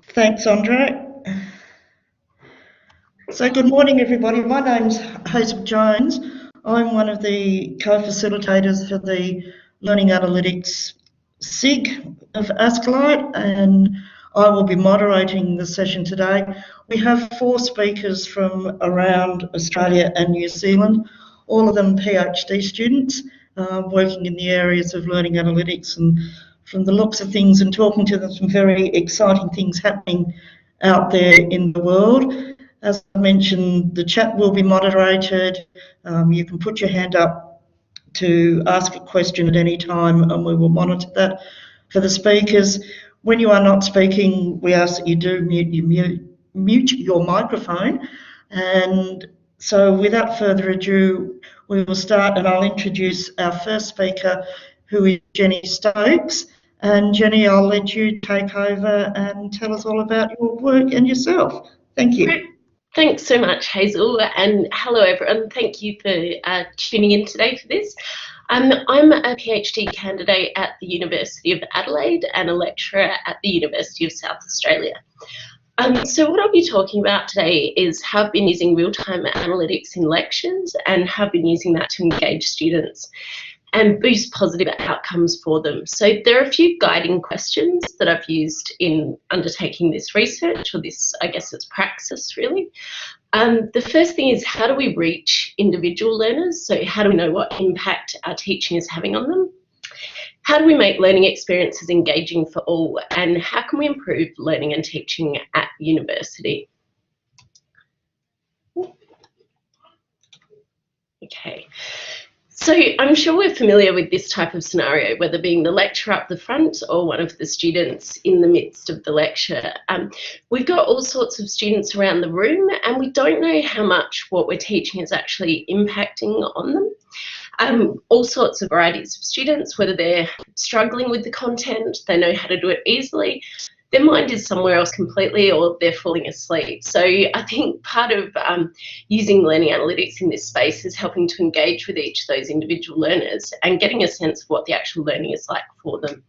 Thanks, Andre. So good morning, everybody. My name's Hazel Jones. I'm one of the co-facilitators for the Learning Analytics SIG of ASCILITE, and I will be moderating the session today. We have 4 speakers from around Australia and New Zealand, all of them PhD students working in the areas of learning analytics, and from the looks of things and talking to them, some very exciting things happening out there in the world. As I mentioned, the chat will be moderated. You can put your hand up to ask a question at any time and we will monitor that for the speakers. When you are not speaking, we ask that you do mute your microphone. And so without further ado, we will start, and I'll introduce our first speaker, who is Jen Stokes. And Jenny, I'll let you take over and tell us all about your work and yourself. Thank you. Great. Thanks so much, Hazel, and hello everyone. Thank you for tuning in today for this. I'm a PhD candidate at the University of Adelaide and a lecturer at the University of South Australia. So what I'll be talking about today is how I've been using real-time analytics in lectures and have been using that to engage students and boost positive outcomes for them. So there are a few guiding questions that I've used in undertaking this research, or this, I guess it's praxis really. The first thing is, how do we reach individual learners? So how do we know what impact our teaching is having on them? How do we make learning experiences engaging for all? And how can we improve learning and teaching at university? Okay. So I'm sure we're familiar with this type of scenario, whether being the lecturer up the front or one of the students in the midst of the lecture. We've got all sorts of students around the room and we don't know how much what we're teaching is actually impacting on them. All sorts of varieties of students, whether they're struggling with the content, they know how to do it easily, their mind is somewhere else completely, or they're falling asleep. So I think part of using learning analytics in this space is helping to engage with each of those individual learners and getting a sense of what the actual learning is like for them.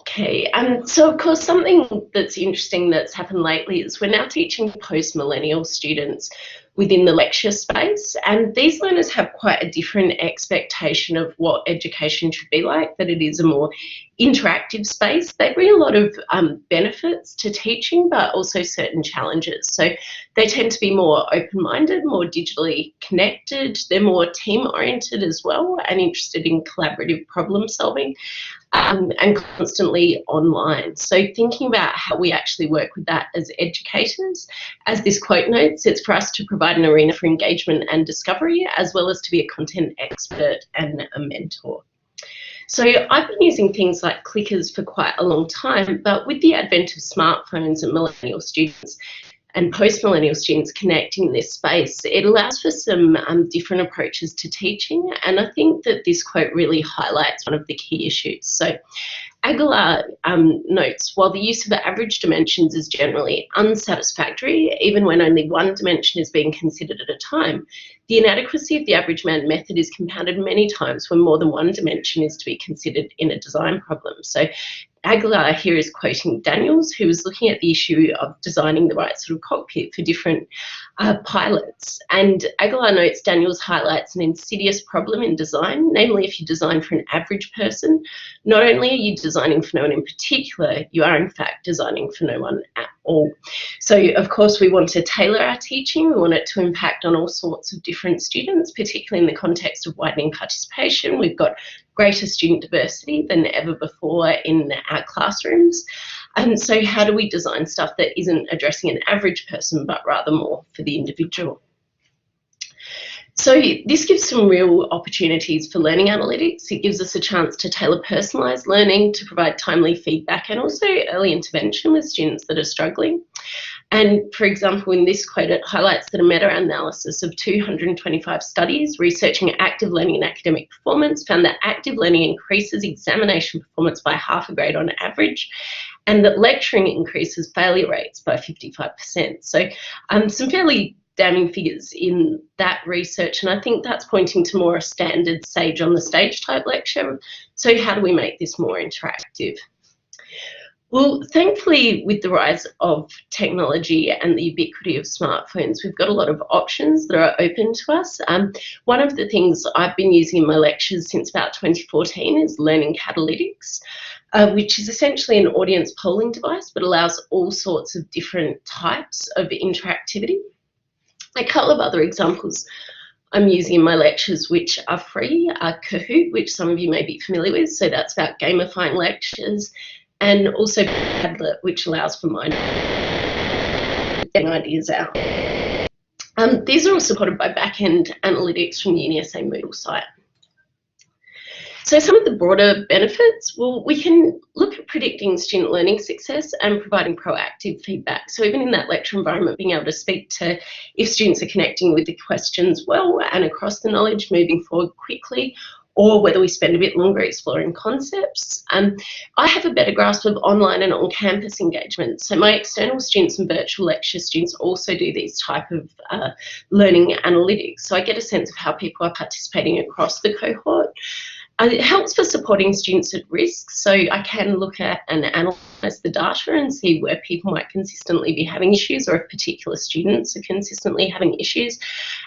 Okay, so of course something that's interesting that's happened lately is we're now teaching post-millennial students within the lecture space, and these learners have quite a different expectation of what education should be like, that it is a more interactive space. They bring a lot of benefits to teaching, but also certain challenges. So they tend to be more open-minded, more digitally connected, they're more team-oriented as well and interested in collaborative problem solving. And constantly online. So thinking about how we actually work with that as educators, as this quote notes, it's for us to provide an arena for engagement and discovery, as well as to be a content expert and a mentor. So I've been using things like clickers for quite a long time, but with the advent of smartphones and millennial students and post-millennial students connecting in this space, it allows for some different approaches to teaching, and I think that this quote really highlights one of the key issues. So Aguilar notes, while the use of average dimensions is generally unsatisfactory, even when only one dimension is being considered at a time, the inadequacy of the average man method is compounded many times when more than one dimension is to be considered in a design problem. So Aguilar here is quoting Daniels, who was looking at the issue of designing the right sort of cockpit for different pilots. And Aguilar notes Daniels highlights an insidious problem in design, namely if you design for an average person, not only are you designing for no one in particular, you are in fact designing for no one at all. So of course we want to tailor our teaching, we want it to impact on all sorts of different students, particularly in the context of widening participation. We've got greater student diversity than ever before in our classrooms. And so how do we design stuff that isn't addressing an average person, but rather more for the individual? So this gives some real opportunities for learning analytics. It gives us a chance to tailor personalised learning, to provide timely feedback and also early intervention with students that are struggling. And for example, in this quote, it highlights that a meta-analysis of 225 studies researching active learning and academic performance found that active learning increases examination performance by half a grade on average, and that lecturing increases failure rates by 55%. So some fairly damning figures in that research, and I think that's pointing to more a standard sage on the stage type lecture. So how do we make this more interactive? Well, thankfully, with the rise of technology and the ubiquity of smartphones, we've got a lot of options that are open to us. One of the things I've been using in my lectures since about 2014 is Learning Analytics, which is essentially an audience polling device, but allows all sorts of different types of interactivity. A couple of other examples I'm using in my lectures which are free are Kahoot, which some of you may be familiar with, so that's about gamifying lectures, and also Padlet, which allows for mind getting ideas out. These are all supported by back-end analytics from the UniSA Moodle site. So some of the broader benefits, well, we can look at predicting student learning success and providing proactive feedback. So even in that lecture environment, being able to speak to if students are connecting with the questions well and across the knowledge, moving forward quickly, or whether we spend a bit longer exploring concepts. I have a better grasp of online and on-campus engagement. So my external students and virtual lecture students also do these type of learning analytics. So I get a sense of how people are participating across the cohort. It helps for supporting students at risk, so I can look at and analyse the data and see where people might consistently be having issues, or if particular students are consistently having issues.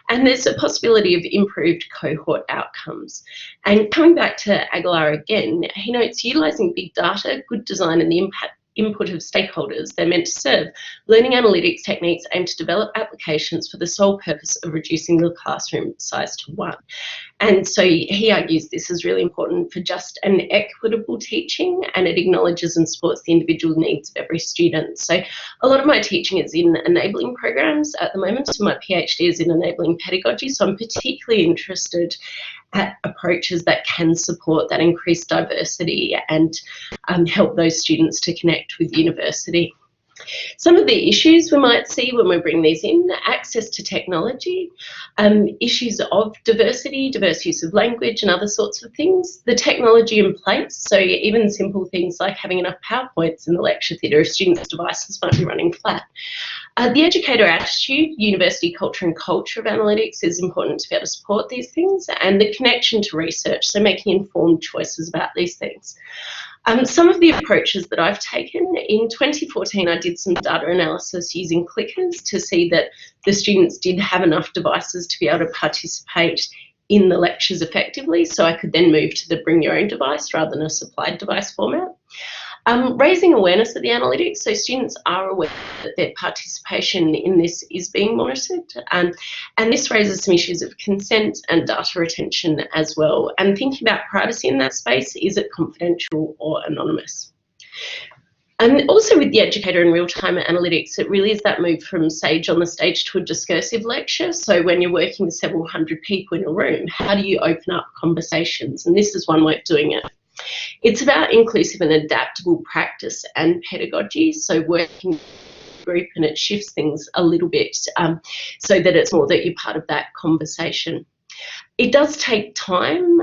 And there's a possibility of improved cohort outcomes. And coming back to Aguilar again, he notes utilising big data, good design and the input of stakeholders they're meant to serve. Learning analytics techniques aim to develop applications for the sole purpose of reducing the classroom size to 1. And so he argues this is really important for just and equitable teaching, and it acknowledges and supports the individual needs of every student. So a lot of my teaching is in enabling programs at the moment, so my PhD is in enabling pedagogy, so I'm particularly interested at approaches that can support that increased diversity and help those students to connect with university. Some of the issues we might see when we bring these in: access to technology, issues of diversity, diverse use of language and other sorts of things, the technology in place, so even simple things like having enough PowerPoints in the lecture theatre if students' devices might be running flat. The educator attitude, university culture and culture of analytics is important to be able to support these things, and the connection to research, so making informed choices about these things. Some of the approaches that I've taken, in 2014 I did some data analysis using clickers to see that the students did have enough devices to be able to participate in the lectures effectively, so I could then move to the bring your own device rather than a supplied device format. Raising awareness of the analytics, so students are aware that their participation in this is being monitored, and this raises some issues of consent and data retention as well, and thinking about privacy in that space, is it confidential or anonymous? And also with the educator and real-time analytics, it really is that move from sage on the stage to a discursive lecture. So when you're working with several hundred people in a room, how do you open up conversations? And this is one way of doing it. It's about inclusive and adaptable practice and pedagogy, so working with a group, and it shifts things a little bit so that it's more that you're part of that conversation. It does take time,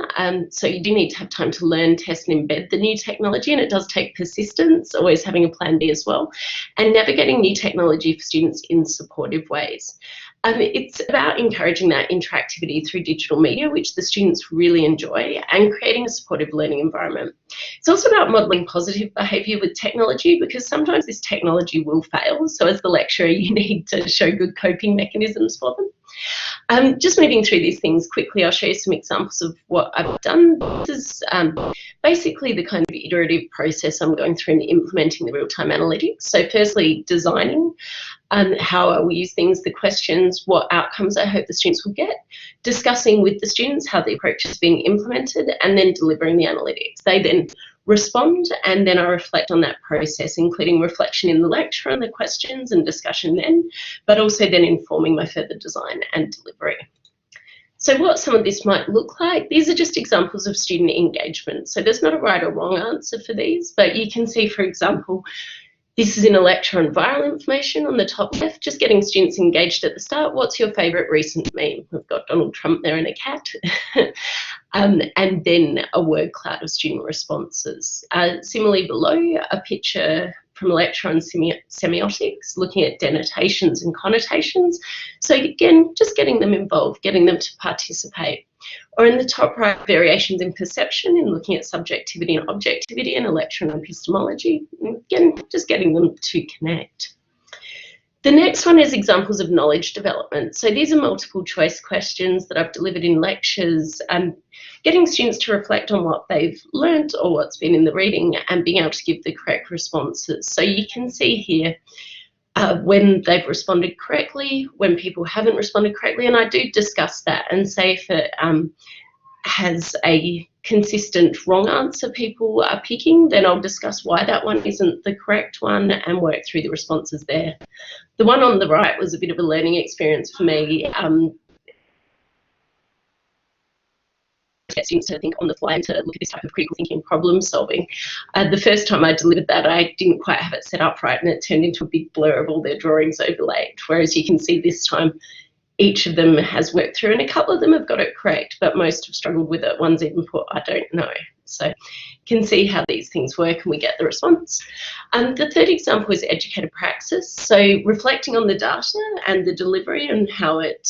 so you do need to have time to learn, test and embed the new technology, and it does take persistence, always having a plan B as well, and navigating new technology for students in supportive ways. It's about encouraging that interactivity through digital media, which the students really enjoy, and creating a supportive learning environment. It's also about modelling positive behaviour with technology, because sometimes this technology will fail, so as the lecturer you need to show good coping mechanisms for them. Just moving through these things quickly, I'll show you some examples of what I've done. This is basically the kind of iterative process I'm going through in implementing the real-time analytics. So firstly, designing how I will use things, the questions, what outcomes I hope the students will get, discussing with the students how the approach is being implemented, and then delivering the analytics. They then respond, and then I reflect on that process, including reflection in the lecture on the questions and discussion then, but also then informing my further design and delivery. So what some of this might look like, these are just examples of student engagement. So there's not a right or wrong answer for these, but you can see, for example, this is in a lecture on viral information on the top left, just getting students engaged at the start. What's your favourite recent meme? We've got Donald Trump there and a cat. And then a word cloud of student responses. Similarly below, a picture from a lecture on semiotics, looking at denotations and connotations. So again, just getting them involved, getting them to participate. Or in the top right, variations in perception, in looking at subjectivity and objectivity in a lecture on epistemology. And again, just getting them to connect. The next one is examples of knowledge development. So these are multiple choice questions that I've delivered in lectures, getting students to reflect on what they've learned or what's been in the reading and being able to give the correct responses. So you can see here when they've responded correctly, when people haven't responded correctly, and I do discuss that and say if it has a consistent wrong answer people are picking, then I'll discuss why that one isn't the correct one and work through the responses there. The one on the right was a bit of a learning experience for me. Get students to think on the fly and to look at this type of critical thinking and problem solving. The first time I delivered that, I didn't quite have it set up right, and it turned into a big blur of all their drawings overlaid, whereas you can see this time each of them has worked through, and a couple of them have got it correct, but most have struggled with it. One's even put, I don't know. So you can see how these things work and we get the response. The third example is educator praxis. So reflecting on the data and the delivery and how it,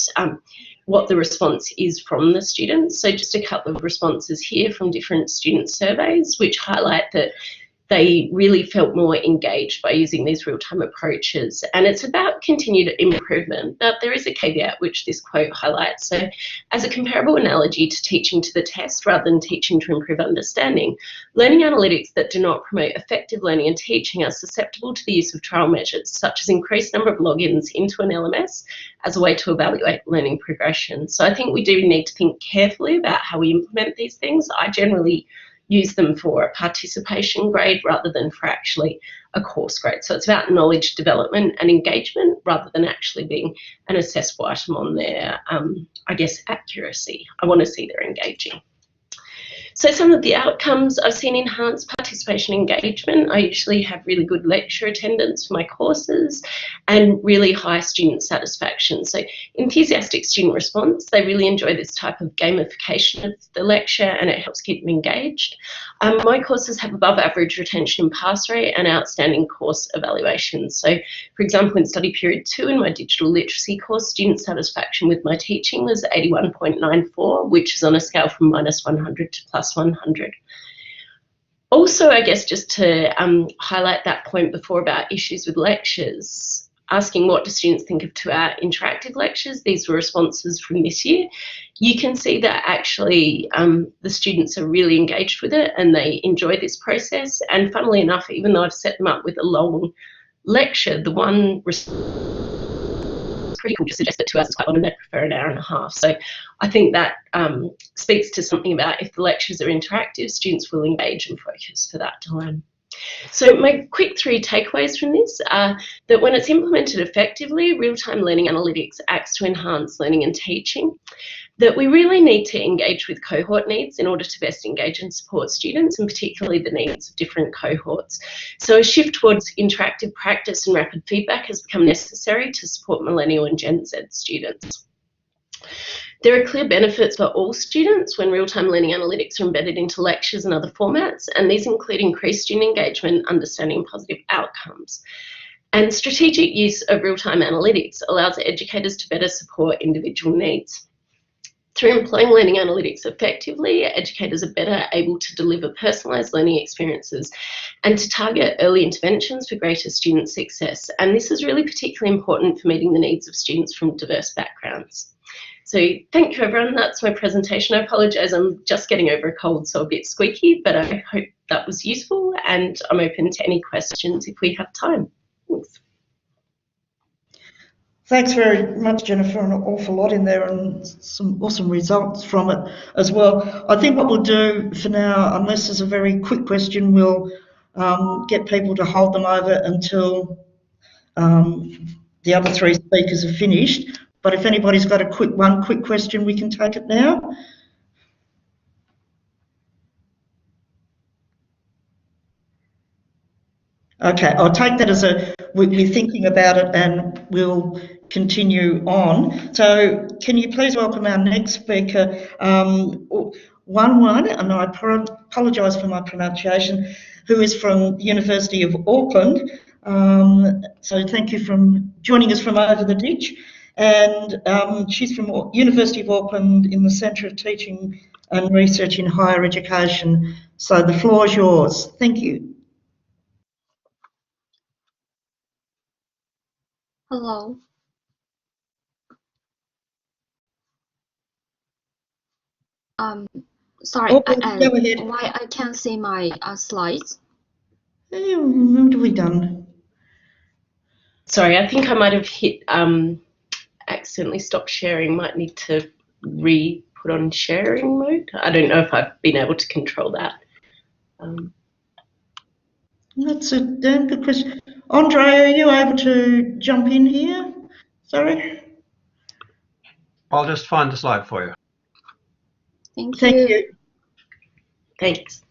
what the response is from the students. So just a couple of responses here from different student surveys, which highlight that they really felt more engaged by using these real-time approaches. And it's about continued improvement, but there is a caveat which this quote highlights. So as a comparable analogy to teaching to the test rather than teaching to improve understanding, learning analytics that do not promote effective learning and teaching are susceptible to the use of trial measures, such as increased number of logins into an LMS as a way to evaluate learning progression. So I think we do need to think carefully about how we implement these things. I generally use them for a participation grade rather than for actually a course grade. So it's about knowledge development and engagement rather than actually being an assessable item on their, I guess, accuracy. I want to see they're engaging. So some of the outcomes, I've seen enhanced participation engagement. I usually have really good lecture attendance for my courses and really high student satisfaction. So enthusiastic student response, they really enjoy this type of gamification of the lecture and it helps keep them engaged. My courses have above average retention and pass rate and outstanding course evaluations. So for example, in study period 2 in my digital literacy course, student satisfaction with my teaching was 81.94, which is on a scale from -100 to +100. Also, I guess just to highlight that point before about issues with lectures, asking what do students think of 2-hour interactive lectures, these were responses from this year. You can see that actually the students are really engaged with it and they enjoy this process. And funnily enough, even though I've set them up with a long lecture, the one critical to suggest that 2 hours is quite long and they prefer an hour and a half. So I think that speaks to something about if the lectures are interactive, students will engage and focus for that time. So my quick 3 takeaways from this are that when it's implemented effectively, real-time learning analytics acts to enhance learning and teaching, that we really need to engage with cohort needs in order to best engage and support students, and particularly the needs of different cohorts. So a shift towards interactive practice and rapid feedback has become necessary to support Millennial and Gen Z students. There are clear benefits for all students when real-time learning analytics are embedded into lectures and other formats, and these include increased student engagement, understanding and positive outcomes. And strategic use of real-time analytics allows educators to better support individual needs. Through employing learning analytics effectively, educators are better able to deliver personalised learning experiences and to target early interventions for greater student success. And this is really particularly important for meeting the needs of students from diverse backgrounds. So thank you, everyone. That's my presentation. I apologise, I'm just getting over a cold, so a bit squeaky, but I hope that was useful and I'm open to any questions if we have time. Thanks. Thanks very much, Jennifer, an awful lot in there and some awesome results from it as well. I think what we'll do for now, unless there's a very quick question, we'll get people to hold them over until the other 3 speakers are finished. But if anybody's got a one quick question, we can take it now. Okay, I'll take that as we're thinking about it and we'll continue on. So can you please welcome our next speaker. Yuanyuan, and I apologise for my pronunciation, who is from the University of Auckland. So thank you for joining us from over the ditch. And she's from University of Auckland in the Centre of Teaching and Research in Higher Education. So the floor is yours. Thank you. Hello. Sorry, Go ahead. why I can't see my slides? What have we done? Sorry, I think I might have hit accidentally stopped sharing. Might need to put on sharing mode. I don't know if I've been able to control that. That's a damn good question. Andre, are you able to jump in here? Sorry. I'll just find the slide for you. Thank you. Thanks.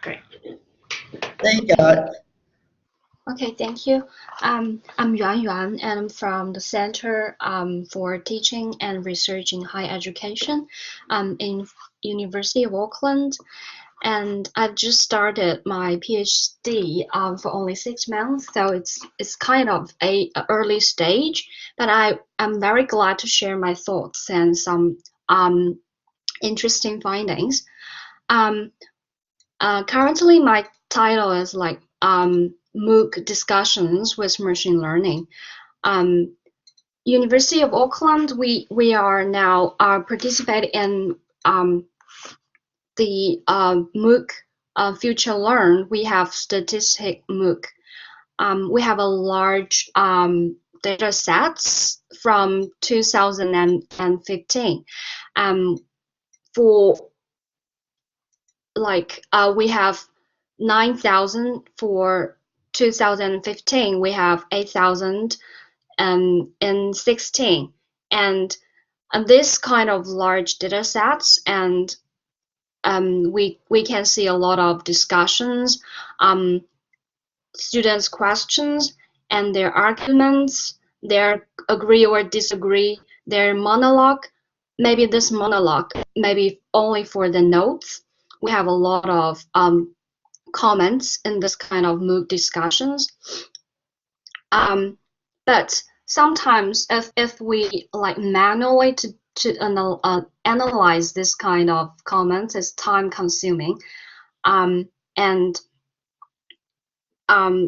Great. There you go. Okay, thank you. I'm Yuanyuan, and I'm from the Center for Teaching and Research in Higher Education in University of Auckland. And I've just started my PhD for only 6 months, so it's kind of a early stage. But I'm very glad to share my thoughts and some interesting findings. Currently, my title is like MOOC discussions with machine learning. University of Auckland, we are now participating in the MOOC Future Learn. We have statistic MOOC. We have a large data sets from 2015. For like we have 9,000 for 2015. We have 8,000 in 16, and this kind of large data sets, and we can see a lot of discussions, students' questions and their arguments, their agree or disagree, their monologue. Maybe this monologue, maybe only for the notes. We have a lot of comments in this kind of MOOC discussions. But sometimes if we like manually to analyze this kind of comments, it's time consuming. And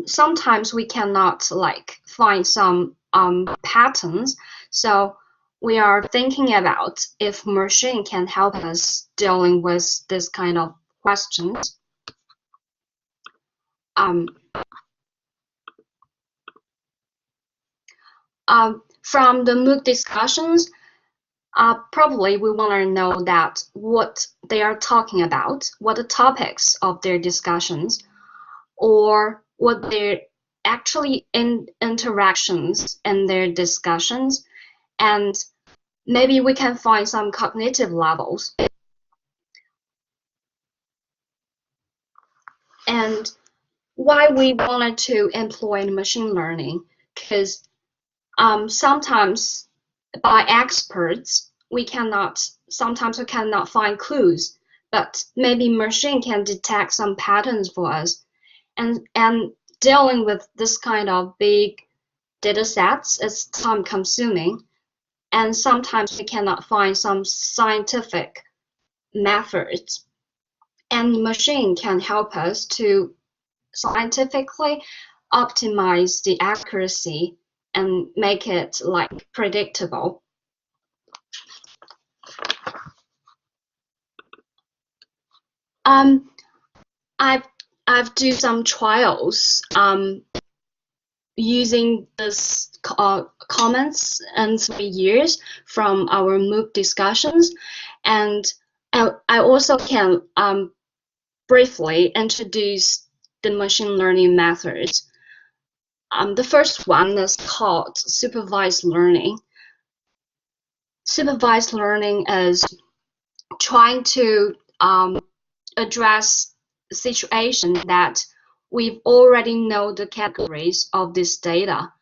sometimes we cannot like find some patterns. So we are thinking about if machine can help us dealing with this kind of questions. From the MOOC discussions, probably we want to know that what they are talking about, what the topics of their discussions, or what their actually interactions in their discussions, and maybe we can find some cognitive levels. And why we wanted to employ machine learning, because sometimes by experts sometimes we cannot find clues, but maybe machine can detect some patterns for us. And dealing with this kind of big data sets is time consuming, and sometimes we cannot find some scientific methods, and machine can help us to scientifically optimize the accuracy and make it like predictable. I've do some trials using this comments and 3 years from our MOOC discussions, and I also can briefly introduce the machine learning methods. The first one is called supervised learning. Supervised learning is trying to address a situation that we've already know the categories of this data.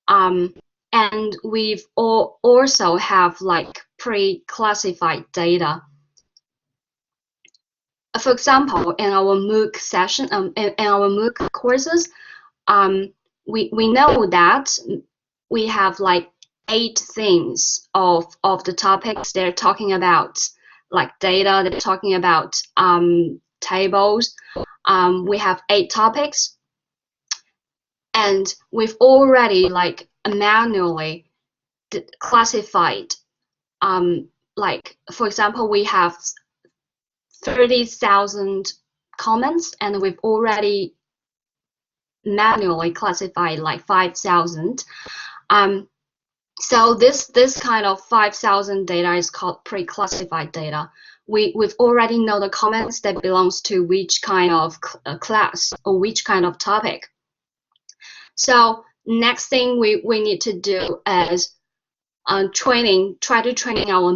And we've also have like pre-classified data. For example, in our MOOC session, in our MOOC courses, we know that we have like 8 themes of the topics they're talking about, like data, they're talking about tables. We have 8 topics, and we've already like manually classified. Like for example, we have 30,000 comments, and we've already manually classified like 5,000. So this kind of 5,000 data is called pre-classified data. We've already know the comments that belongs to which kind of class or which kind of topic. So next thing we need to do is try to train our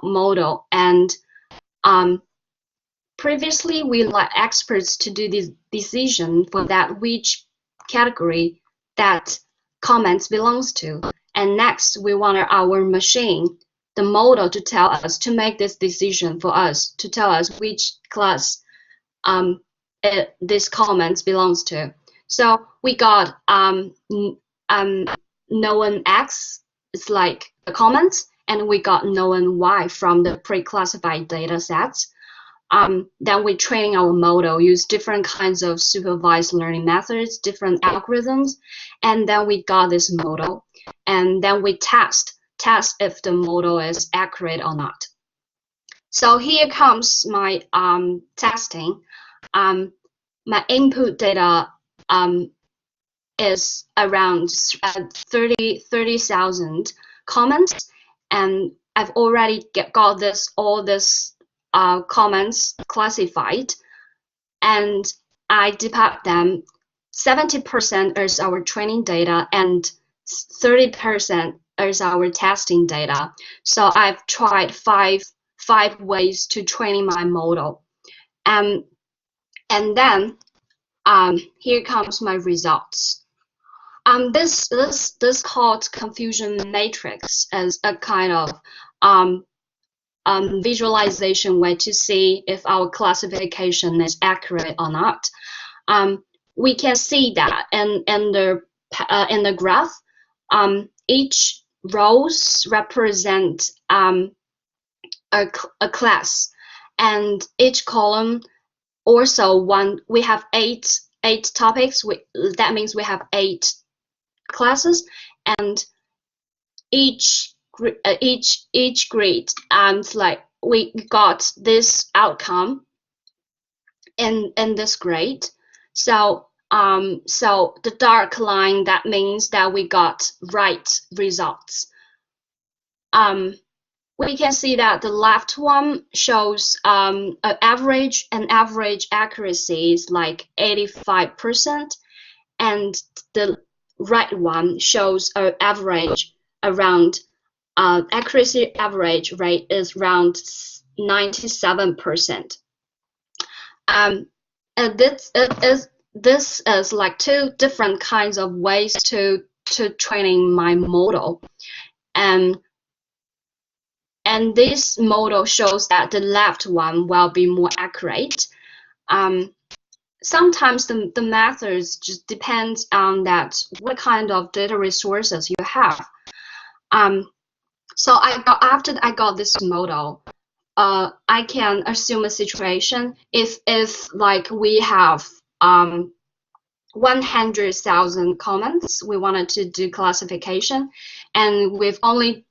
model. And previously we let experts to do this decision for that which category that comments belongs to. And next we want our machine, the model, to tell us, to make this decision for us, to tell us which class this comments belongs to. So we got known X, it's like the comments, and we got known Y from the pre-classified data sets. Then we train our model, use different kinds of supervised learning methods, different algorithms, and then we got this model. And then we test if the model is accurate or not. So here comes my testing. My input data is around 30,000 comments, and I've already got all this comments classified, and I depart them. 70% is our training data, and 30% is our testing data. So I've tried five ways to train my model, and then here comes my results. This called confusion matrix as a kind of visualization way to see if our classification is accurate or not. We can see that in the graph. Each rows represent a class, and each column also one. We have eight topics. That means we have 8 classes, and each grade, like we got this outcome in this grade. So so the dark line, that means that we got right results. We can see that the left one shows an average accuracy is like 85%, and the right one shows an average around accuracy average rate is around 97%. And this is like 2 different kinds of ways to training my model, and this model shows that the left one will be more accurate. Sometimes the methods just depends on that what kind of data resources you have. So after I got this model, I can assume a situation if like we have 100,000 comments, we wanted to do classification, and we've only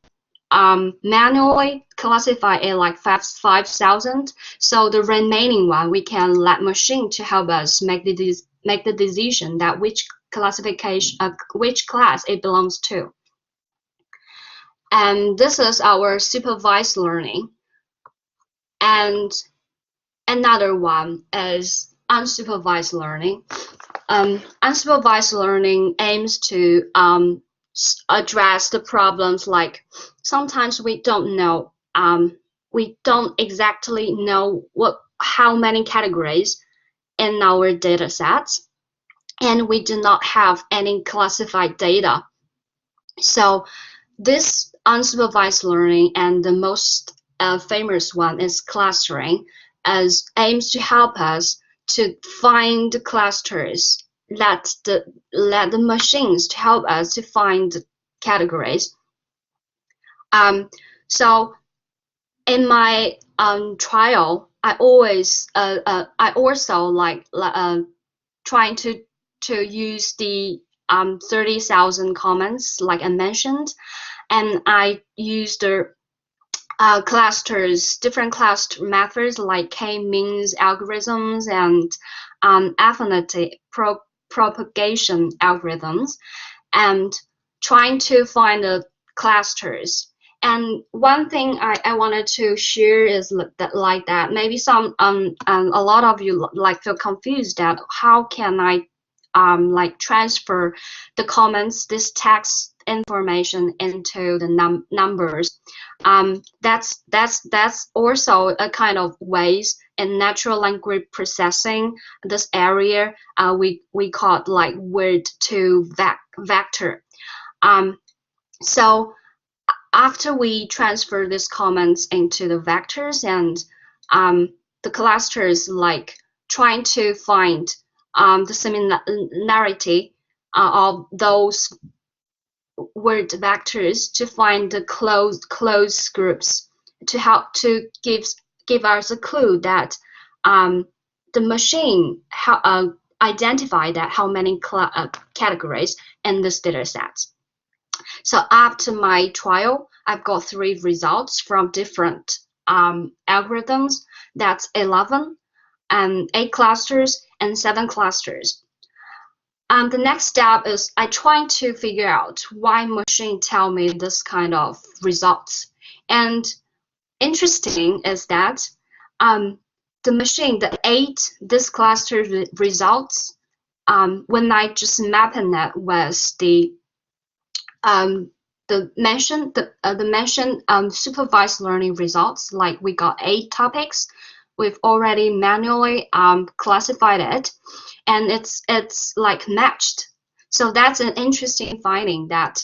manually classify it like 5,000. So the remaining one, we can let machine to help us make the decision that which classification, which class it belongs to. And this is our supervised learning. And another one is unsupervised learning. Unsupervised learning aims to address the problems like sometimes we don't know, we don't exactly know how many categories in our data sets. and we do not have any classified data. So this unsupervised learning, and the most famous one is clustering, as aims to help us to find clusters, let the machines to help us to find categories. So in my trial, I also like trying to use the 30,000 comments like I mentioned, and I used the different cluster methods like k-means algorithms and affinity propagation algorithms, and trying to find the clusters. And one thing I wanted to share is that maybe a lot of you like feel confused that how can I like transfer the comments, this text information into the numbers. That's also a kind of ways in natural language processing. This area we call it like word to vector. So after we transfer these comments into the vectors, and the clusters like trying to find the similarity of those word vectors to find the close groups to help to give us a clue that the machine identify that how many categories in this data set. So after my trial, I've got 3 results from different algorithms. That's 11 and 8 clusters and 7 clusters. The next step is I try to figure out why machine tell me this kind of results. And interesting is that the machine, this cluster results, when I just mapping that with the mentioned supervised learning results, like we got 8 topics. We've already manually classified it, and it's like matched. So that's an interesting finding that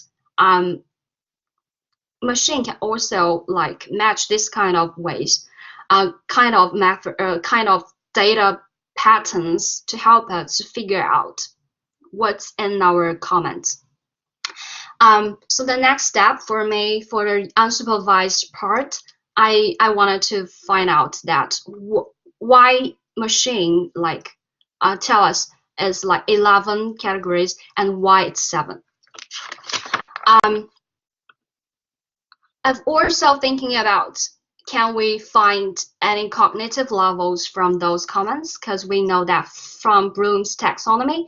machine can also like match this kind of ways, kind of data patterns to help us figure out what's in our comments. So the next step for me for the unsupervised part, I wanted to find out that why machine like tell us is like 11 categories and why it's 7. I've also thinking about can we find any cognitive levels from those comments, because we know that from Bloom's taxonomy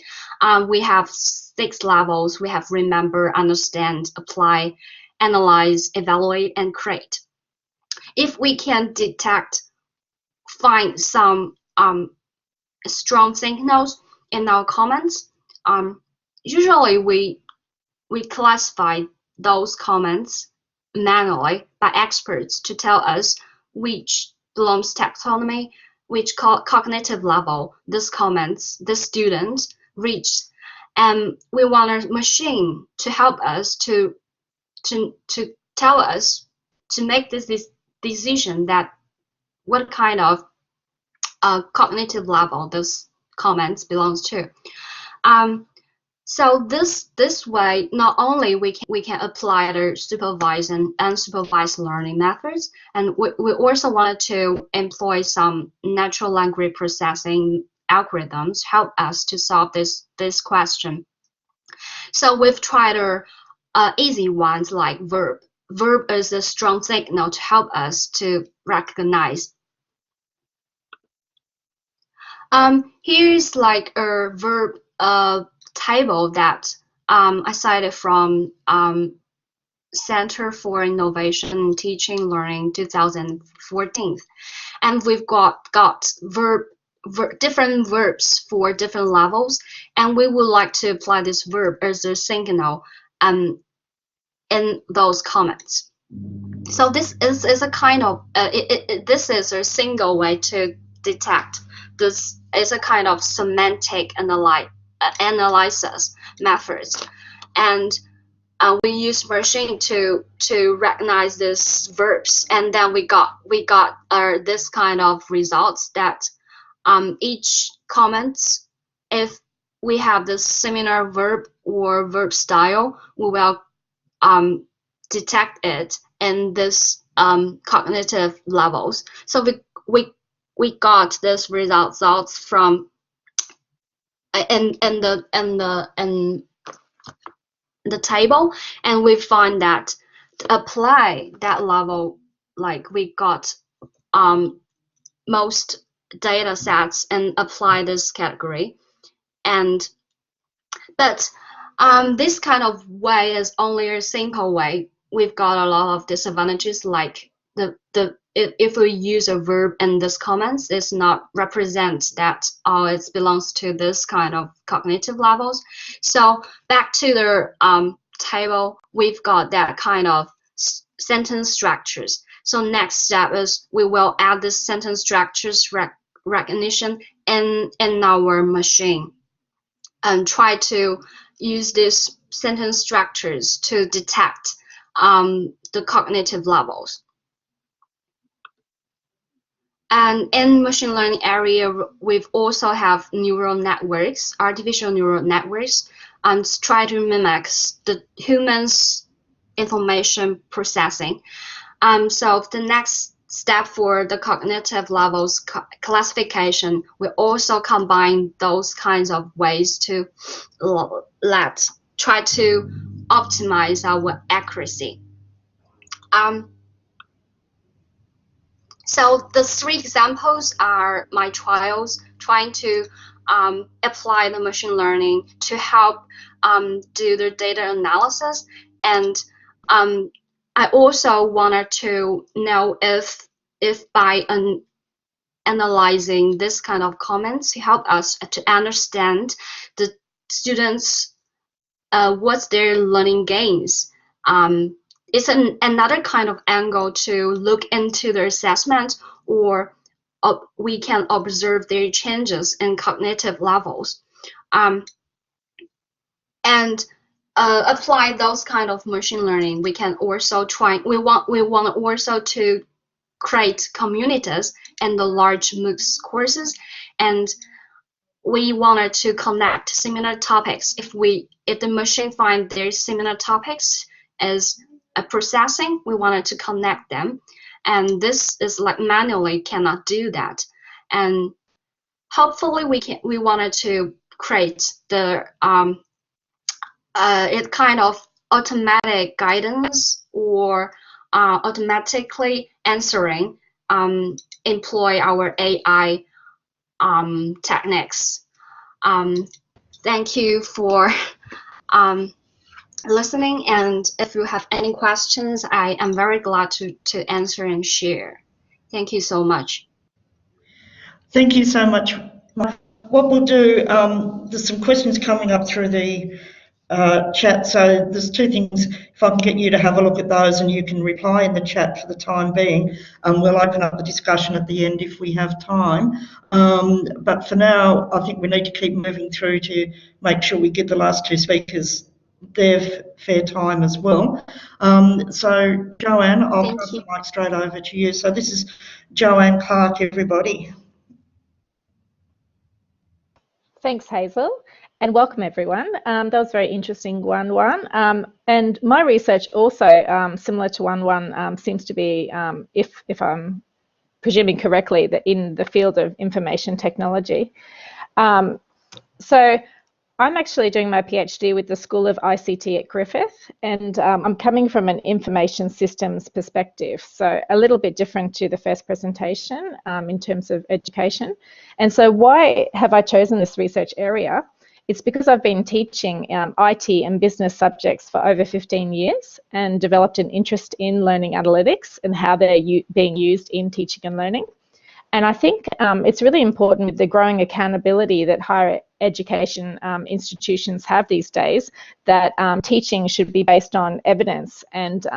we have 6 levels. We have remember, understand, apply, analyze, evaluate, and create. If we can find some strong signals in our comments, usually we classify those comments manually by experts to tell us which Bloom's taxonomy, which cognitive level this student reached. And we want a machine to help us to tell us to make this decision that what kind of cognitive level those comments belongs to. So this way, not only we can apply the supervised and unsupervised learning methods, and we also wanted to employ some natural language processing algorithms help us to solve this question. So we've tried easy ones like verb. Verb is a strong signal to help us to recognize. Here is like a verb table that I cited from Center for Innovation in Teaching Learning 2014, and we've got different verbs for different levels, and we would like to apply this verb as a signal in those comments. So this is a kind of this is a single way to detect. This is a kind of semantic analysis methods, and we use machine to recognize these verbs, and then we got this kind of results that each comments, if we have this similar verb or verb style, we will detect it in this cognitive levels. So we got this results from in the table, and we find that to apply that level, like we got most data sets and apply this category. But this kind of way is only a simple way. We've got a lot of disadvantages, like if we use a verb in this comments, it's not represent that it belongs to this kind of cognitive levels. So back to the table, we've got that kind of sentence structures. So next step is we will add this sentence structures recognition in our machine, and try to use these sentence structures to detect the cognitive levels. And in machine learning area, we've also have neural networks, artificial neural networks, and try to mimic the human's information processing. So the next step for the cognitive levels classification, we also combine those kinds of ways to try to optimize our accuracy. So the three examples are my trials trying to apply the machine learning to help do the data analysis. And I also wanted to know if by analyzing this kind of comments help us to understand the students what's their learning gains. It's another kind of angle to look into their assessment, or we can observe their changes in cognitive levels, and apply those kind of machine learning. We can also try. We want also to create communities in the large MOOCs courses, and we wanted to connect similar topics. If the machine finds there's similar topics as a processing, we wanted to connect them, and this is like manually cannot do that. And hopefully we wanted to create the it kind of automatic guidance or automatically answering, employ our AI techniques. Thank you for listening, and if you have any questions, I am very glad to answer and share. Thank you so much. Thank you so much. What we'll do, there's some questions coming up through the chat, so there's two things. If I can get you to have a look at those and you can reply in the chat for the time being, we'll open up the discussion at the end if we have time. But for now, I think we need to keep moving through to make sure we give the last two speakers their fair time as well. So Joanne, I'll pass the mic straight over to you. So this is Joanne Clark, everybody. Thanks, Hazel, and welcome everyone. That was very interesting, Yuanyuan. And my research also, similar to Yuanyuan, seems to be, if I'm presuming correctly, that in the field of information technology. So I'm actually doing my PhD with the School of ICT at Griffith, and I'm coming from an information systems perspective, so a little bit different to the first presentation in terms of education. And so why have I chosen this research area? It's because I've been teaching IT and business subjects for over 15 years and developed an interest in learning analytics and how they're being used in teaching and learning. And I think it's really important with the growing accountability that higher education institutions have these days, that teaching should be based on evidence and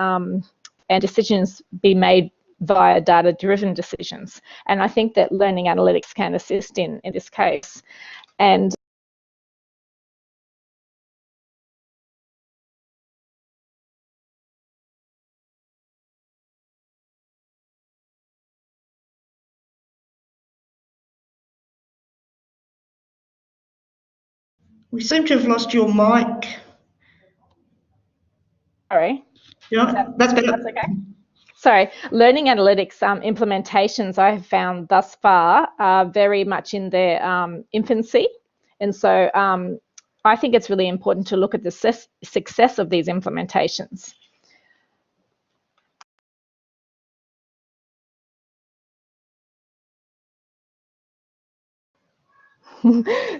decisions be made via data-driven decisions. And I think that learning analytics can assist in this case. And We seem to have lost your mic. Sorry. Yeah, that's better. That's okay. Sorry, learning analytics implementations I have found thus far are very much in their infancy. And so I think it's really important to look at the success of these implementations.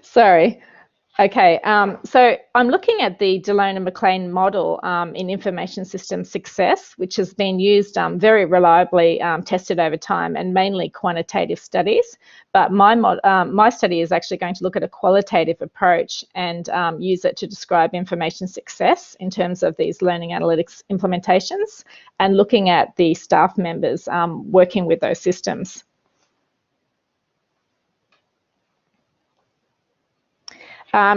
Sorry. Okay, so I'm looking at the Delone and McLean model in information systems success, which has been used very reliably, tested over time, and mainly quantitative studies. But my study is actually going to look at a qualitative approach and use it to describe information success in terms of these learning analytics implementations and looking at the staff members working with those systems.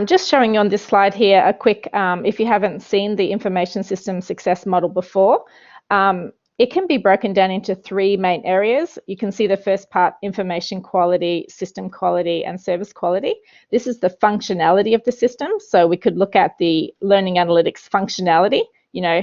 Just showing you on this slide here a quick, if you haven't seen the information system success model before, it can be broken down into 3 main areas. You can see the first part, information quality, system quality, and service quality. This is the functionality of the system. So we could look at the learning analytics functionality. You know,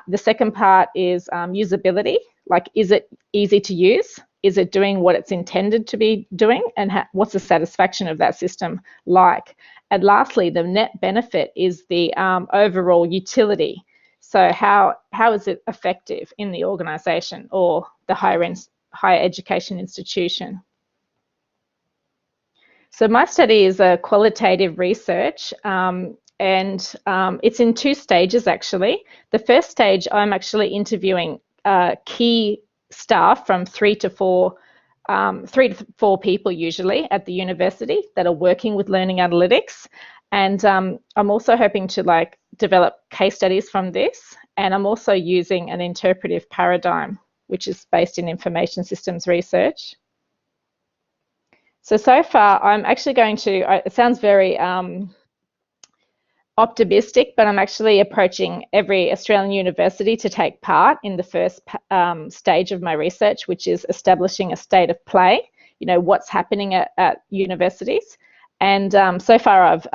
the second part is usability, like is it easy to use? Is it doing what it's intended to be doing? And what's the satisfaction of that system like? And lastly, the net benefit is the overall utility. So how is it effective in the organisation or the higher education institution? So my study is a qualitative research and it's in 2 stages actually. The first stage, I'm actually interviewing key staff from 3 to 4 people usually at the university that are working with learning analytics. And I'm also hoping to develop case studies from this. And I'm also using an interpretive paradigm, which is based in information systems research. So far, I'm actually going to, it sounds very optimistic, but I'm actually approaching every Australian university to take part in the first stage of my research, which is establishing a state of play, you know, what's happening at universities. And so far I've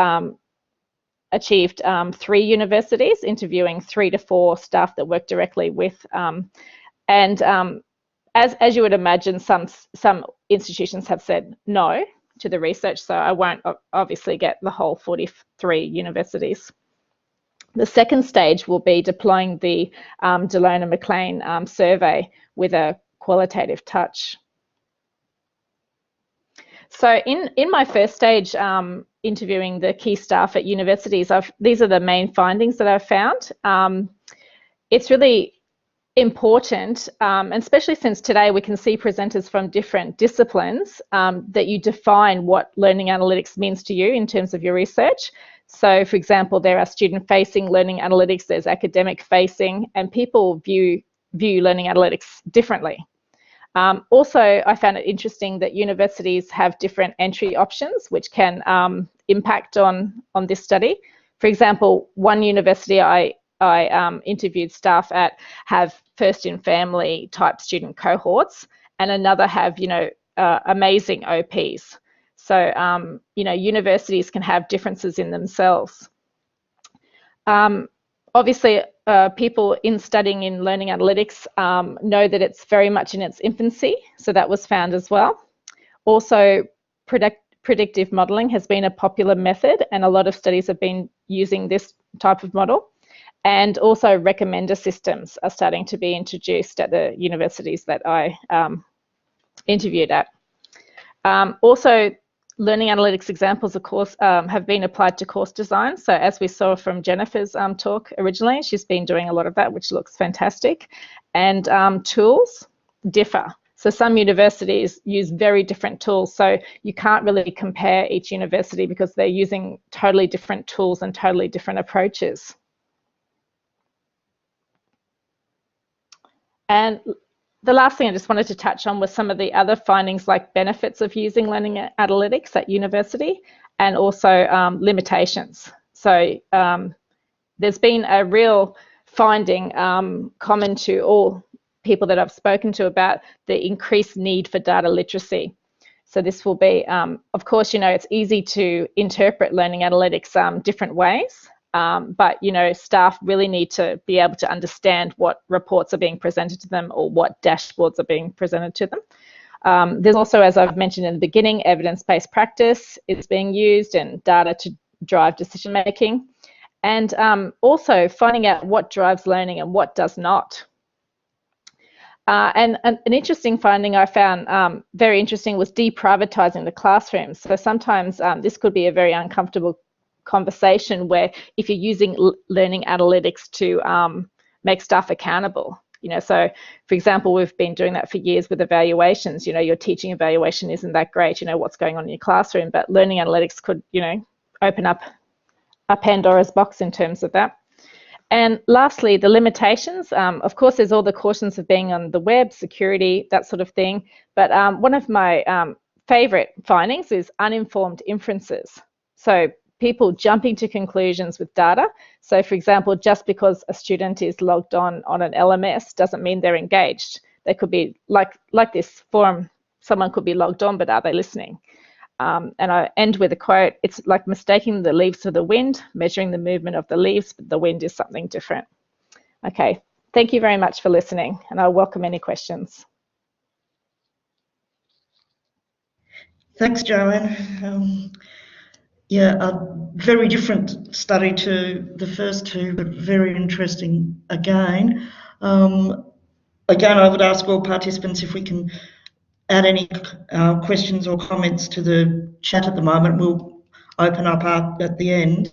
achieved 3 universities, interviewing 3 to 4 staff that work directly with, as you would imagine, some institutions have said no to the research, so I won't obviously get the whole 43 universities. The second stage will be deploying the Delone and McLean survey with a qualitative touch. So in my first stage, interviewing the key staff at universities, these are the main findings that I've found. It's really important, and especially since today we can see presenters from different disciplines, that you define what learning analytics means to you in terms of your research. So for example, there are student-facing learning analytics, there's academic-facing, and people view learning analytics differently. Also, I found it interesting that universities have different entry options, which can impact on this study. For example, one university I interviewed staff at have first in family type student cohorts, and another have, you know, amazing OPs. So, you know, universities can have differences in themselves. Obviously, people in studying in learning analytics know that it's very much in its infancy, so that was found as well. Also, predictive modelling has been a popular method, and a lot of studies have been using this type of model. And also recommender systems are starting to be introduced at the universities that I interviewed at. Also, learning analytics examples, of course, have been applied to course design. So as we saw from Jennifer's talk originally, she's been doing a lot of that, which looks fantastic. And tools differ. So some universities use very different tools. So you can't really compare each university because they're using totally different tools and totally different approaches. And the last thing I just wanted to touch on was some of the other findings, like benefits of using learning analytics at university, and also limitations. So there's been a real finding common to all people that I've spoken to about the increased need for data literacy. So this will be, of course, it's easy to interpret learning analytics different ways, but, staff really need to be able to understand what reports are being presented to them or what dashboards are being presented to them. There's also, as I've mentioned in the beginning, evidence-based practice is being used and data to drive decision-making, and also finding out what drives learning and what does not. And an interesting finding I found very interesting was deprivatizing the classroom. So sometimes this could be a very uncomfortable conversation where if you're using learning analytics to make staff accountable, so for example, we've been doing that for years with evaluations. Your teaching evaluation isn't that great, what's going on in your classroom, but learning analytics could, open up a Pandora's box in terms of that. And lastly, the limitations. Of course, there's all the cautions of being on the web, security, that sort of thing. But one of my favorite findings is uninformed inferences. So people jumping to conclusions with data. So for example, just because a student is logged on an LMS doesn't mean they're engaged. They could be like this forum, someone could be logged on, but are they listening? And I end with a quote: it's like mistaking the leaves for the wind, measuring the movement of the leaves, but the wind is something different. Okay, thank you very much for listening, and I welcome any questions. Thanks, Joanne. Yeah, a very different study to the first two, but very interesting again. Again, I would ask all participants if we can add any questions or comments to the chat at the moment. We'll open up at the end.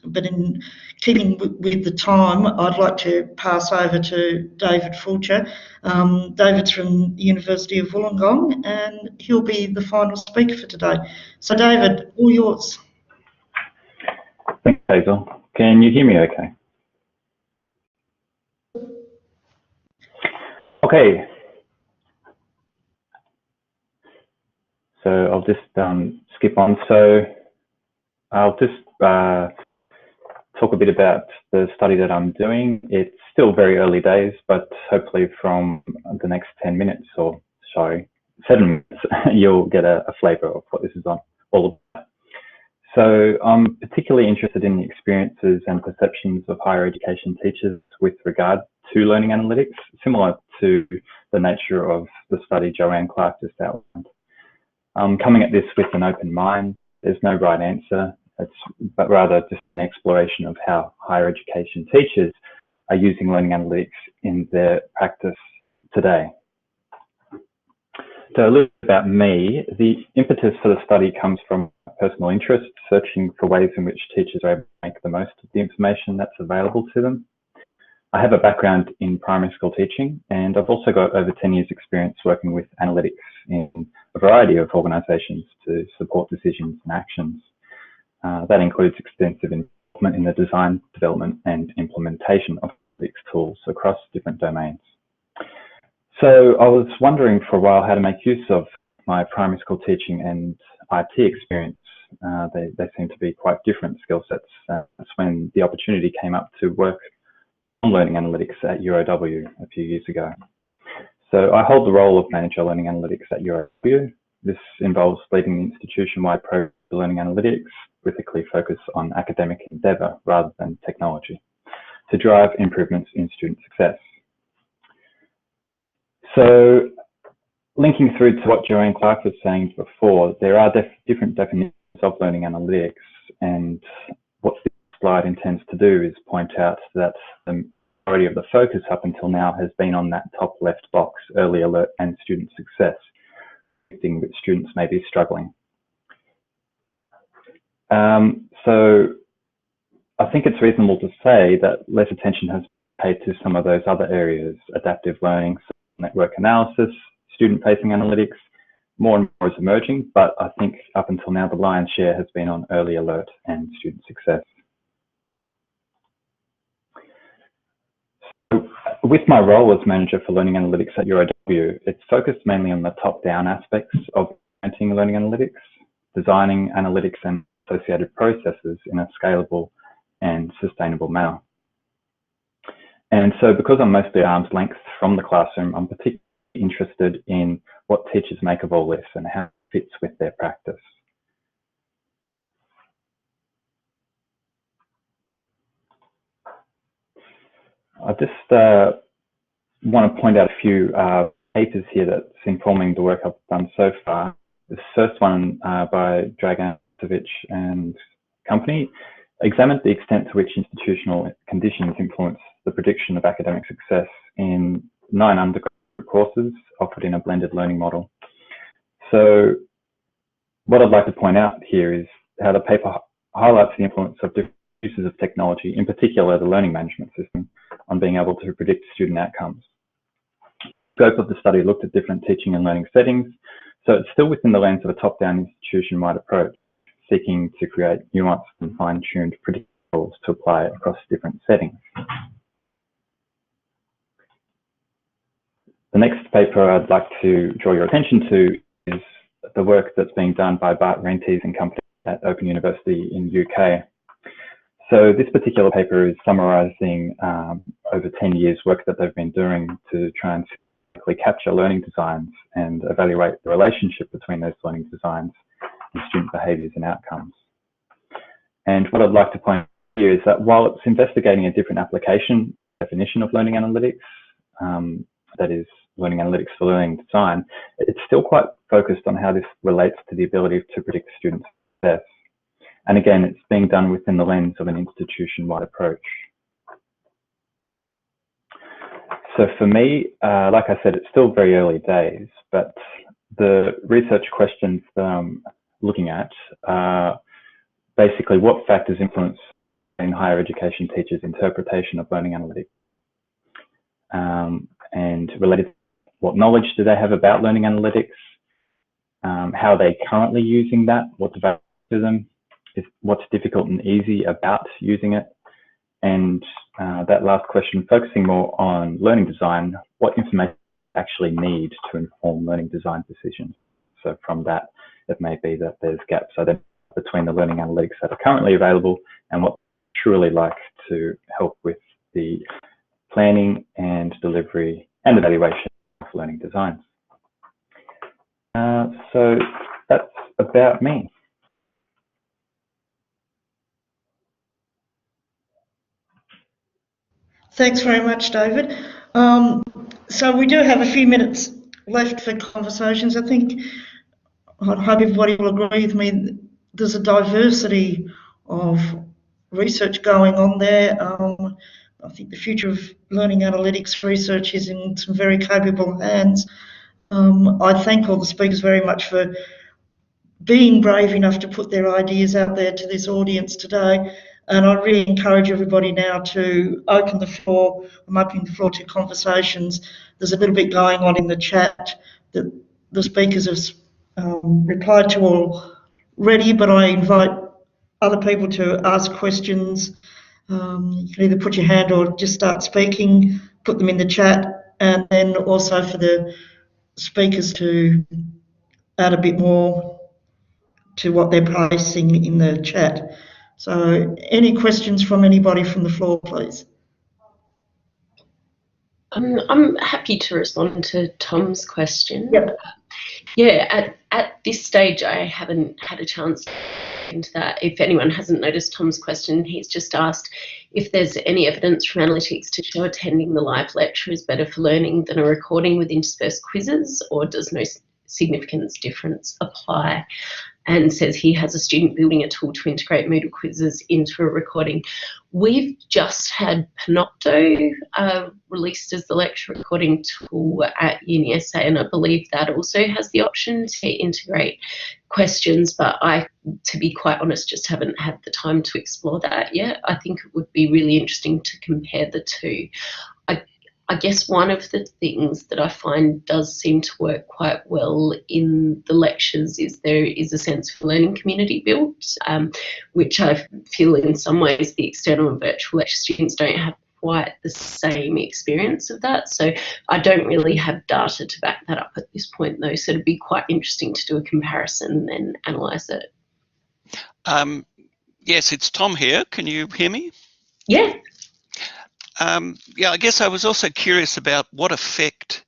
But in keeping with the time, I'd like to pass over to David Fulcher. David's from the University of Wollongong, and he'll be the final speaker for today. So David, all yours. Thanks, Hazel. Can you hear me okay? Okay. So I'll just skip on. So I'll just talk a bit about the study that I'm doing. It's still very early days, but hopefully from the next 10 minutes or sorry, 7 minutes, you'll get a flavour of what this is all about. So I'm particularly interested in the experiences and perceptions of higher education teachers with regard to learning analytics, similar to the nature of the study Joanne Clark just outlined. I'm coming at this with an open mind. There's no right answer, but rather just an exploration of how higher education teachers are using learning analytics in their practice today. So a little bit about me. The impetus for the study comes from personal interest, searching for ways in which teachers are able to make the most of the information that's available to them. I have a background in primary school teaching, and I've also got over 10 years experience working with analytics in a variety of organisations to support decisions and actions. That includes extensive involvement in the design, development and implementation of analytics tools across different domains. So I was wondering for a while how to make use of my primary school teaching and IT experience. They seem to be quite different skill sets. That's when the opportunity came up to work on learning analytics at UOW a few years ago. So I hold the role of Manager Learning Analytics at UOW. This involves leading the institution-wide program for learning analytics with a clear focus on academic endeavour rather than technology to drive improvements in student success. So linking through to what Joanne Clark was saying before, there are different definitions of learning analytics, and what this slide intends to do is point out that the majority of the focus up until now has been on that top left box, early alert and student success, predicting that students may be struggling. So I think it's reasonable to say that less attention has been paid to some of those other areas: adaptive learning, network analysis, student-facing analytics. More and more is emerging, but I think up until now the lion's share has been on early alert and student success. So with my role as Manager for Learning Analytics at UOW, it's focused mainly on the top-down aspects of implementing learning analytics, designing analytics and associated processes in a scalable and sustainable manner. And so because I'm mostly at arm's length from the classroom, I'm particularly interested in what teachers make of all this and how it fits with their practice. I just want to point out a few papers here that's informing the work I've done so far. This first one by Dragan and company examined the extent to which institutional conditions influence the prediction of academic success in 9 undergraduate courses offered in a blended learning model. So what I'd like to point out here is how the paper highlights the influence of different uses of technology, in particular the learning management system, on being able to predict student outcomes. The scope of the study looked at different teaching and learning settings, so it's still within the lens of a top-down institution-wide approach, seeking to create nuanced and fine-tuned predictables to apply across different settings. The next paper I'd like to draw your attention to is the work that's being done by Bart Renties and company at Open University in UK. So this particular paper is summarising over 10 years work that they've been doing to try and capture learning designs and evaluate the relationship between those learning designs and student behaviours and outcomes. And what I'd like to point out here is that while it's investigating a different application definition of learning analytics, that is learning analytics for learning design, it's still quite focused on how this relates to the ability to predict student success. And again, it's being done within the lens of an institution-wide approach. So for me, like I said, it's still very early days, but the research questions that I'm looking at are basically what factors influence in higher education teachers' interpretation of learning analytics, and related, what knowledge do they have about learning analytics, how are they currently using that, what's available to them, what's difficult and easy about using it, and that last question, focusing more on learning design, what information they actually need to inform learning design decisions. So from that, it may be that there's gaps between the learning analytics that are currently available and what they truly like to help with the planning and delivery and evaluation of learning designs. So that's about me. Thanks very much, David. So we do have a few minutes left for conversations. I think, I hope everybody will agree with me, there's a diversity of research going on there. I think the future of learning analytics research is in some very capable hands. I thank all the speakers very much for being brave enough to put their ideas out there to this audience today. And I really encourage everybody now to open the floor. I'm opening the floor to conversations. There's a little bit going on in the chat that the speakers have replied to already, but I invite other people to ask questions. You can either put your hand or just start speaking, put them in the chat, and then also for the speakers to add a bit more to what they're placing in the chat. So any questions from anybody from the floor, please? I'm happy to respond to Tom's question. Yep. Yeah, at this stage, I haven't had a chance to get into that. If anyone hasn't noticed Tom's question, he's just asked if there's any evidence from analytics to show attending the live lecture is better for learning than a recording with interspersed quizzes, or does no significance difference apply? And says he has a student building a tool to integrate Moodle quizzes into a recording. We've just had Panopto released as the lecture recording tool at UniSA, and I believe that also has the option to integrate questions, but I, to be quite honest, just haven't had the time to explore that yet. I think it would be really interesting to compare the two. I guess one of the things that I find does seem to work quite well in the lectures is there is a sense of learning community built, which I feel in some ways the external and virtual lecture students don't have quite the same experience of that. So I don't really have data to back that up at this point though, so it'd be quite interesting to do a comparison and then analyse it. Yes, it's Tom here. Can you hear me? Yeah. Yeah, I guess I was also curious about what effect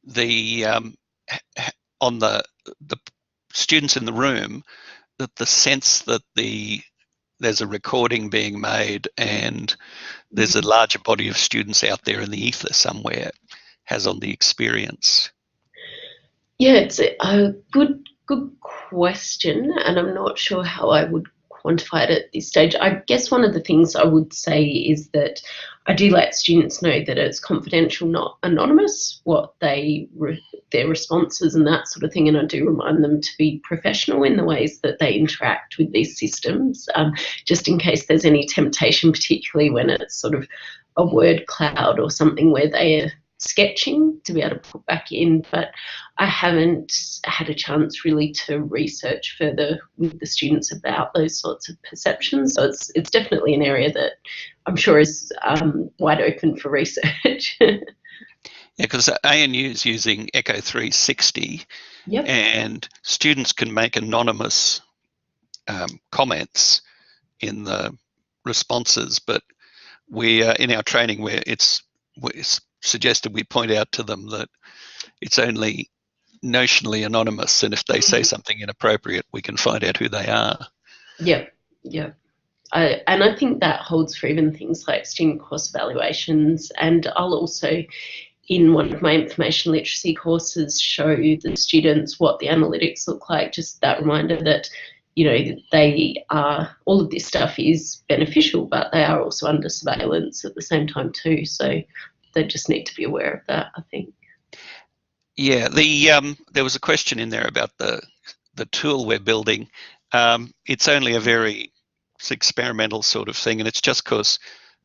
the on the students in the room, that the sense that there's a recording being made and there's a larger body of students out there in the ether somewhere has on the experience? Yeah, it's a good question, and I'm not sure how I would quantify it at this stage. I guess one of the things I would say is that I do let students know that it's confidential, not anonymous, what their responses and that sort of thing, and I do remind them to be professional in the ways that they interact with these systems, just in case there's any temptation, particularly when it's sort of a word cloud or something where they are sketching, to be able to put back in. But I haven't had a chance really to research further with the students about those sorts of perceptions. So it's definitely an area that I'm sure is wide open for research. Yeah, because ANU is using Echo 360, yep. And students can make anonymous comments in the responses, but we in our training where it's suggested we point out to them that it's only notionally anonymous, and if they say something inappropriate, we can find out who they are. Yeah. And I think that holds for even things like student course evaluations, and I'll also, in one of my information literacy courses, show the students what the analytics look like, just that reminder that, you know, they are, all of this stuff is beneficial, but they are also under surveillance at the same time too. So they just need to be aware of that, I think. Yeah, there was a question in there about the tool we're building. It's only a very experimental sort of thing, and it's just because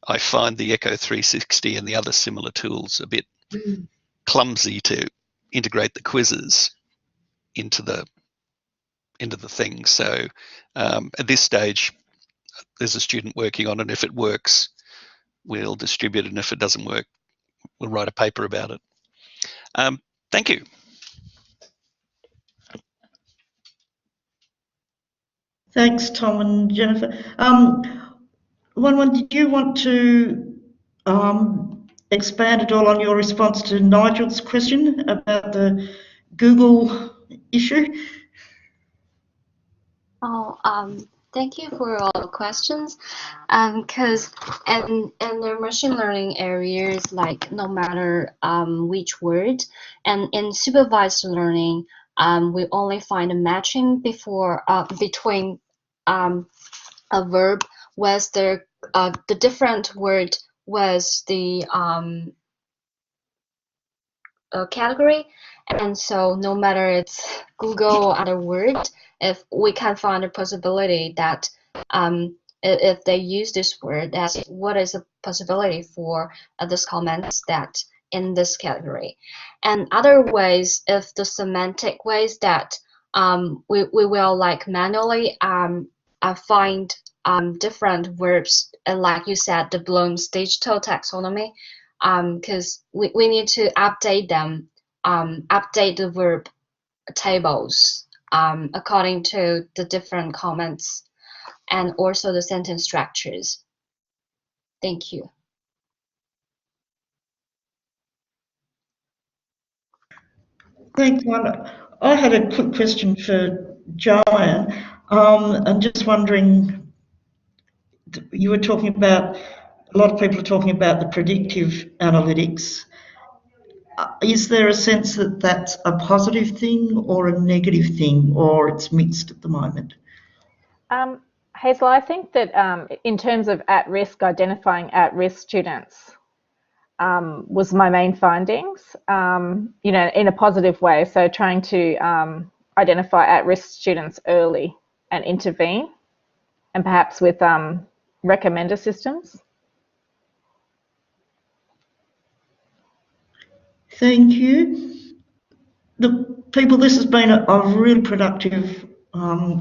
I find the Echo 360 and the other similar tools a bit clumsy to integrate the quizzes into the thing. So at this stage, there's a student working on it. If it works, we'll distribute it, and if it doesn't work, we'll write a paper about it. Thank you. Thanks, Tom and Jennifer. Yuanyuan, did you want to expand at all on your response to Nigel's question about the Google issue? Thank you for all the questions. Because in the machine learning areas, like no matter which word, and in supervised learning, we only find a matching between a verb with the different word with the category, and so no matter it's Google or other word, if we can find a possibility that if they use this word, that's what is a possibility for this comments that in this category. And other ways, if the semantic ways that we will like manually find different verbs, and like you said, the Bloom's digital taxonomy, because we need to update them, update the verb tables according to the different comments and also the sentence structures. Thank you. Thanks, Wanda. I had a quick question for Joanne. I'm just wondering, you were talking about, a lot of people are talking about the predictive analytics. Is there a sense that that's a positive thing or a negative thing, or it's mixed at the moment? Hazel, I think that in terms of at-risk, identifying at-risk students was my main findings, you know, in a positive way. So trying to identify at-risk students early and intervene, and perhaps with recommender systems. Thank you. This has been a really productive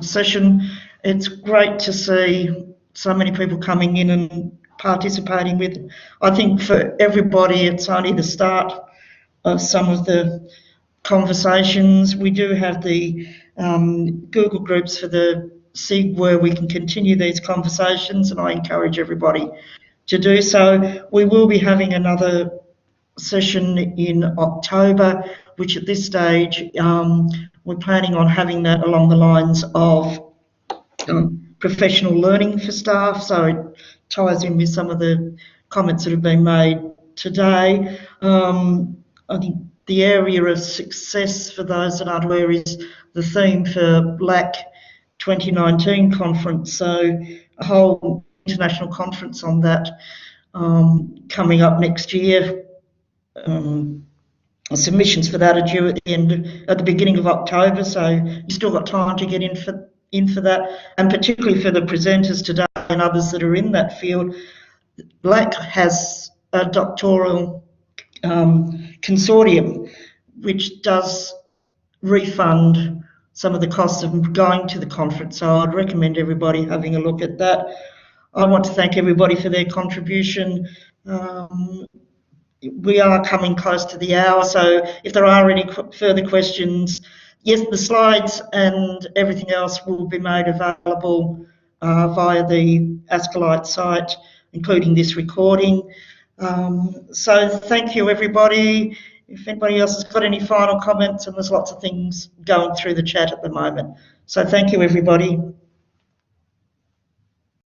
session. It's great to see so many people coming in and participating with. I think for everybody, it's only the start of some of the conversations. We do have the Google groups for the SIG where we can continue these conversations, and I encourage everybody to do so. We will be having another session in October which at this stage we're planning on having that along the lines of professional learning for staff, so it ties in with some of the comments that have been made today. I think the area of success, for those that aren't aware, is the theme for LAC 2019 conference, so a whole international conference on that coming up next year. Submissions for that are due at the beginning of October, so you've still got time to get in for that, and particularly for the presenters today and others that are in that field. LAC has a doctoral consortium which does refund some of the costs of going to the conference, so I'd recommend everybody having a look at that. I want to thank everybody for their contribution. We are coming close to the hour, so if there are any further questions, yes, the slides and everything else will be made available via the ASCILITE site, including this recording. So thank you, everybody. If anybody else has got any final comments, and there's lots of things going through the chat at the moment. So thank you, everybody.